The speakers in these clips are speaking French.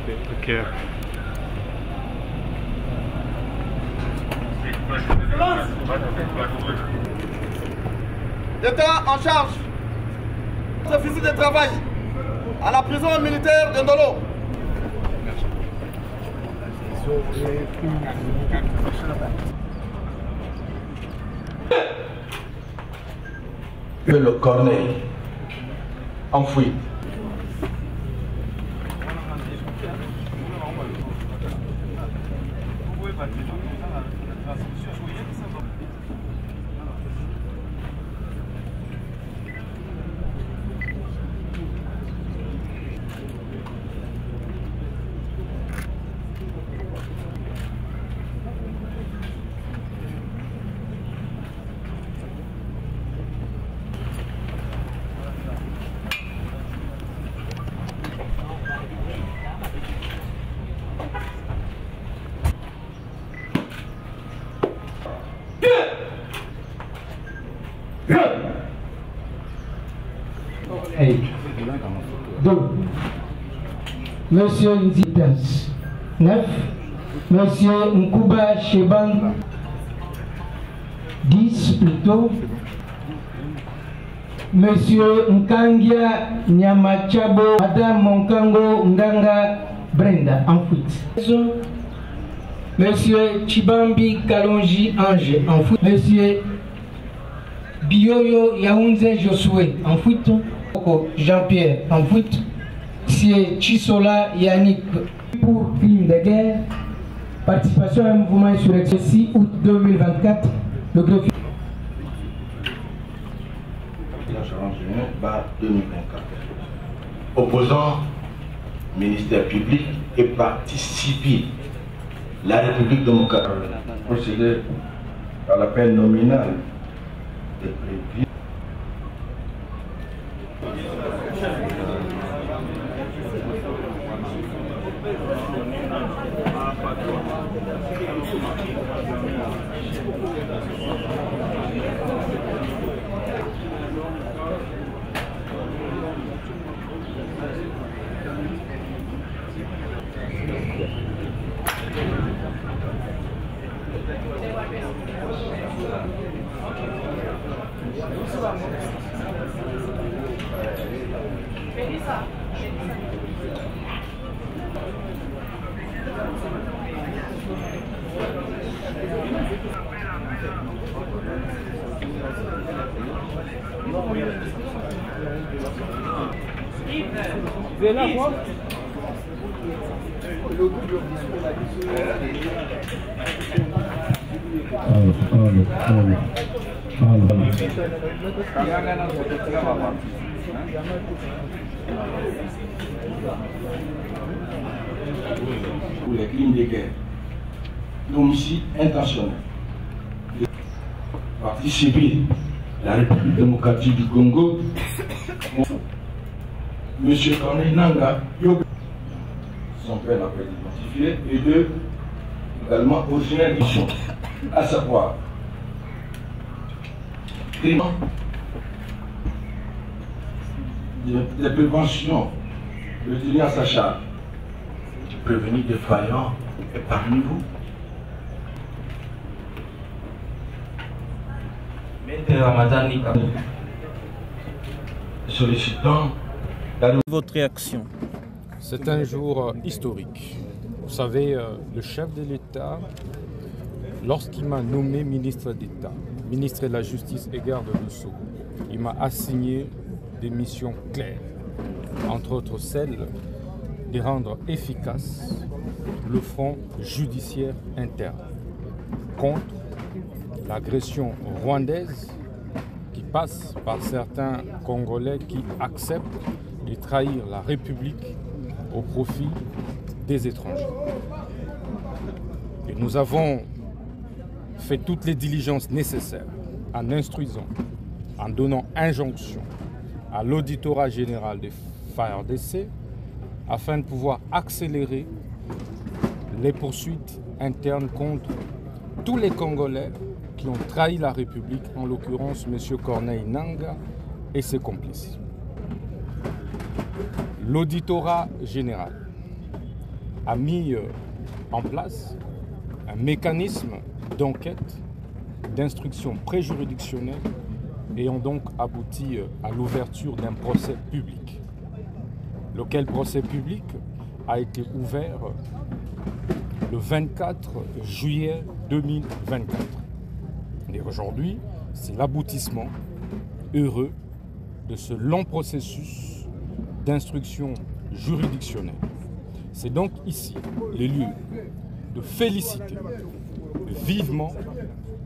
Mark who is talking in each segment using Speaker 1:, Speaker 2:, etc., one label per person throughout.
Speaker 1: Ok.
Speaker 2: L'État en charge d'officier de travail à la prison militaire de Ndolo.
Speaker 3: Le Corneille enfoui.
Speaker 4: Hey. Donc, Monsieur Nzitas, 9, Monsieur Nkuba Sheban, 10 plutôt, Monsieur Nkangia Nyamachabo, Madame Monkango Nganga Brenda, en fuite. Monsieur Chibambi Kalonji Ange, en fuite. Monsieur Bioyo Yaounze Josué, en fuite. Jean-Pierre, en fuite. Monsieur Chisola Yannick, pour crime de guerre. Participation à un mouvement insurrectionnel 6 août 2024. Le greffier.
Speaker 3: 2024. Opposant ministère public et partie civile, la République démocratique procéder à la peine nominale de prévu.
Speaker 5: Vous êtes là, moi?
Speaker 3: Pour les crimes de guerre, l'homicide intentionnel, partie civile, la République démocratique du Congo, Monsieur Corneille Nanga, son père n'a pas été identifié, et deux, également originaire d'édition, à savoir, crime de prévention, de tenir à sa charge, prévenir des faillants est parmi vous. Maître Ramadan Nika, sollicitant
Speaker 6: votre réaction.
Speaker 7: C'est un jour historique. Vous savez, le chef de l'État, lorsqu'il m'a nommé ministre d'État, ministre de la Justice et garde du Sceaux, il m'a assigné des missions claires, entre autres celle de rendre efficace le front judiciaire interne contre l'agression rwandaise qui passe par certains Congolais qui acceptent de trahir la République au profit des étrangers. Et nous avons fait toutes les diligences nécessaires en instruisant, en donnant injonction à l'auditorat général des FARDC afin de pouvoir accélérer les poursuites internes contre tous les Congolais qui ont trahi la République, en l'occurrence M. Corneille Nanga et ses complices. L'auditorat général a mis en place un mécanisme d'enquête, d'instruction préjuridictionnelle ayant donc abouti à l'ouverture d'un procès public. Lequel procès public a été ouvert le 24 juillet 2024. Et aujourd'hui, c'est l'aboutissement heureux de ce long processus d'instruction juridictionnelle. C'est donc ici le lieu de féliciter vivement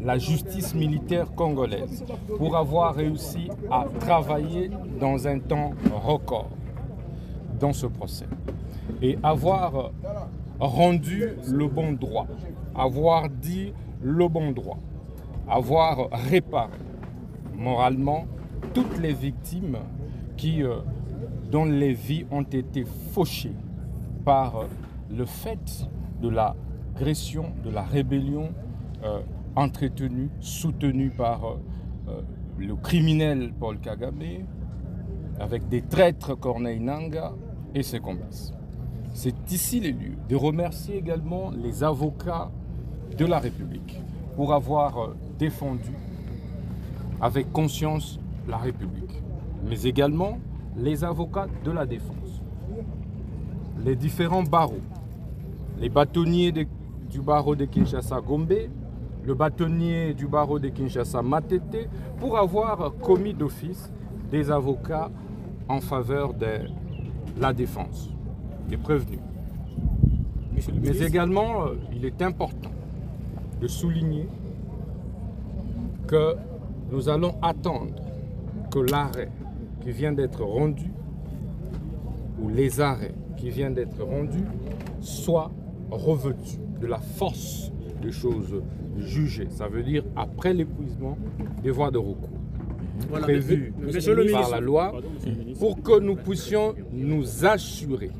Speaker 7: la justice militaire congolaise pour avoir réussi à travailler dans un temps record dans ce procès et avoir rendu le bon droit, avoir dit le bon droit, avoir réparé moralement toutes les victimes dont les vies ont été fauchées par le fait de l'agression, de la rébellion entretenue, soutenue par le criminel Paul Kagame, avec des traîtres Corneille Nangaa et ses complices. C'est ici les lieux de remercier également les avocats de la République pour avoir défendu avec conscience la République, mais également les avocats de la défense, les différents barreaux, les bâtonniers du barreau de Kinshasa Gombe, le bâtonnier du barreau de Kinshasa Matete, pour avoir commis d'office des avocats en faveur de la défense, des prévenus. Mais également, il est important de souligner que nous allons attendre que l'arrêt qui vient d'être rendu, ou les arrêts qui viennent d'être rendus, soient revêtus de la force des choses jugées. Ça veut dire après l'épuisement des voies de recours prévues par la loi, pour que nous puissions nous assurer,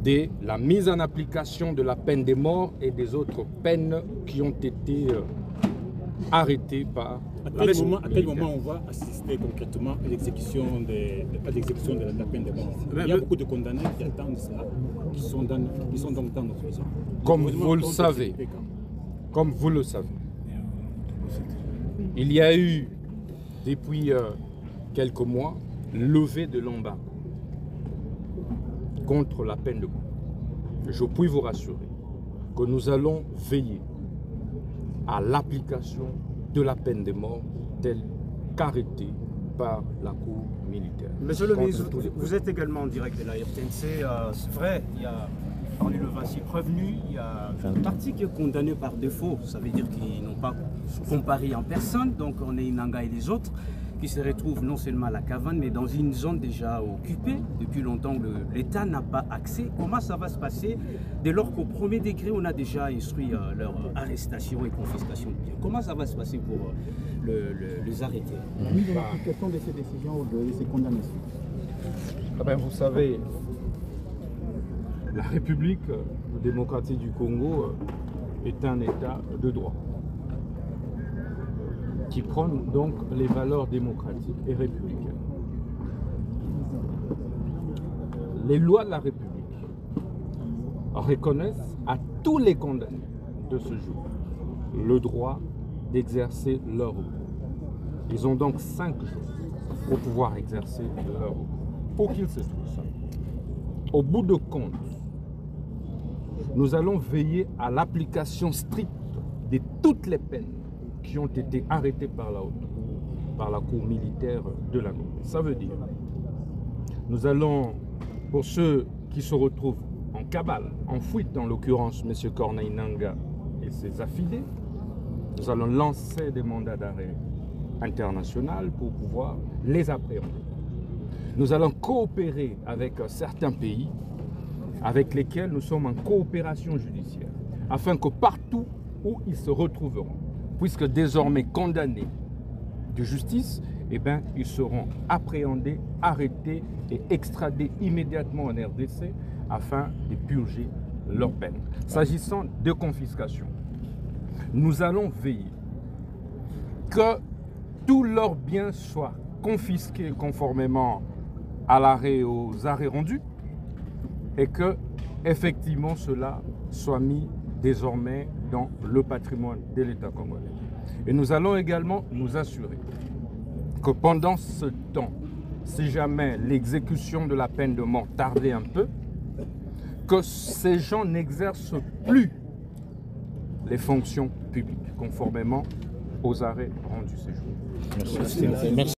Speaker 7: de la mise en application de la peine de mort et des autres peines qui ont été arrêtées par
Speaker 1: à quel moment on va assister concrètement à l'exécution de la peine de mort? Il y a beaucoup de condamnés qui attendent cela, qui sont donc dans nos prisons.
Speaker 7: Comme vous le savez, il y a eu depuis quelques mois levée de l'embargo contre la peine de mort. Je puis vous rassurer que nous allons veiller à l'application de la peine de mort telle qu'arrêtée par la Cour militaire.
Speaker 8: Monsieur le ministre, vous êtes également en direct de la RTNC. C'est vrai, il y a parmi le 26 prévenus, il y a une partie qui est condamnée par défaut. Ça veut dire qu'ils n'ont pas comparé en personne. Donc on est Nangaa et les autres qui se retrouvent non seulement à la caverne, mais dans une zone déjà occupée. Depuis longtemps, l'État n'a pas accès. Comment ça va se passer dès lors qu'au premier degré, on a déjà instruit leur arrestation et confiscation de biens? Comment ça va se passer pour les arrêter?
Speaker 1: L'application de ces décisions ou de ces condamnations?
Speaker 7: Vous savez, la République démocratique du Congo est un État de droit qui prône donc les valeurs démocratiques et républicaines. Les lois de la République reconnaissent à tous les condamnés de ce jour le droit d'exercer leur recours. Ils ont donc 5 jours pour pouvoir exercer leur recours, pour qu'ils se trouvent ça. Au bout de compte, nous allons veiller à l'application stricte de toutes les peines qui ont été arrêtés par la haute cour, par la cour militaire de la Gombe. Ça veut dire, nous allons, pour ceux qui se retrouvent en cabale, en fuite, en l'occurrence M. Corneille Nangaa et ses affidés, nous allons lancer des mandats d'arrêt international pour pouvoir les appréhender. Nous allons coopérer avec certains pays avec lesquels nous sommes en coopération judiciaire, afin que partout où ils se retrouveront, puisque désormais condamnés de justice, ils seront appréhendés, arrêtés et extradés immédiatement en RDC afin de purger leur peine. S'agissant de confiscation, nous allons veiller que tous leurs biens soient confisqués conformément à l'arrêt, aux arrêts rendus, et que effectivement cela soit mis désormais dans le patrimoine de l'État congolais. Et nous allons également nous assurer que pendant ce temps, si jamais l'exécution de la peine de mort tardait un peu, que ces gens n'exercent plus les fonctions publiques conformément aux arrêts rendus ces jours.
Speaker 6: Merci.